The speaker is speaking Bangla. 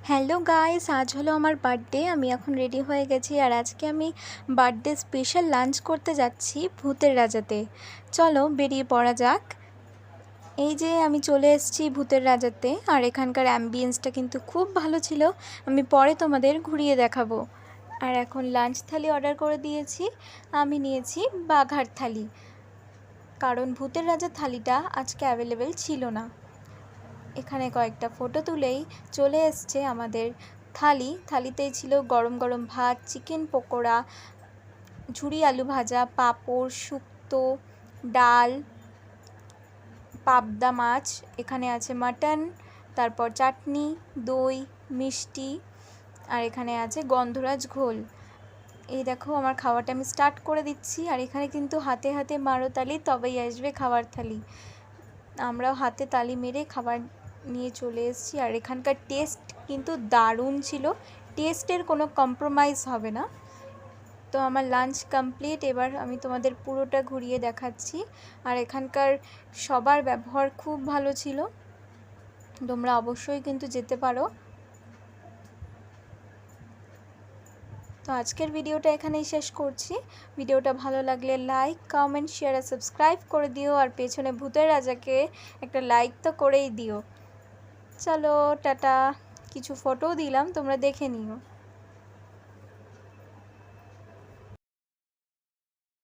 হ্যালো গাইস, আজ হলো আমার বার্থডে। আমি এখন রেডি হয়ে গেছি আর আজকে আমি বার্থডে স্পেশাল লাঞ্চ করতে যাচ্ছি ভূতের রাজাতে। চলো বেরিয়ে পড়া যাক। এই যে আমি চলে এসেছি ভূতের রাজাতে আর এখানকার অ্যাম্বিয়েন্সটা কিন্তু খুব ভালো ছিল। আমি পরে তোমাদের ঘুরিয়ে দেখাবো। আর এখন লাঞ্চ থালি অর্ডার করে দিয়েছি। আমি নিয়েছি বাঘার থালি, কারণ ভূতের রাজার থালিটা আজকে অ্যাভেলেবেল ছিল না। এখানে কয়েকটা ফটো তুলেই চলে এসছে আমাদের থালিতেই ছিল গরম গরম ভাত, চিকেন পকোড়া, ঝুরি আলু ভাজা, পাঁপড়, শুক্তো, ডাল, পাবদা মাছ, এখানে আছে মাটন, তারপর চাটনি, দই, মিষ্টি, আর এখানে আছে গন্ধরাজ ঘোল। এই দেখো আমার খাওয়াটা আমি স্টার্ট করে দিচ্ছি। আর এখানে কিন্তু হাতে হাতে মারো তালি, তবেই আসবে খাবার থালি। আমরাও হাতে তালি মেরে খাবার নিয়ে চলে এসেছি। আর এখানকার টেস্ট কিন্তু দারুণ ছিল, টেস্টের কোনো কম্প্রোমাইজ হবে না। তো আমার লাঞ্চ কমপ্লিট, এবার আমি তোমাদের পুরোটা ঘুরিয়ে দেখাচ্ছি। আর এখানকার সবার ব্যবহার খুব ভালো ছিল, তোমরা অবশ্যই কিন্তু যেতে পারো। তো আজকের ভিডিওটা এখানেই শেষ করছি। ভিডিওটা ভালো লাগলে লাইক, কমেন্ট, শেয়ার আর সাবস্ক্রাইব করে দিও। আর পেছনে ভূতের রাজাকে একটা লাইক তো করেই দিও। চলো টাটা। কিছু ফটোও দিলাম, তোমরা দেখে নিও।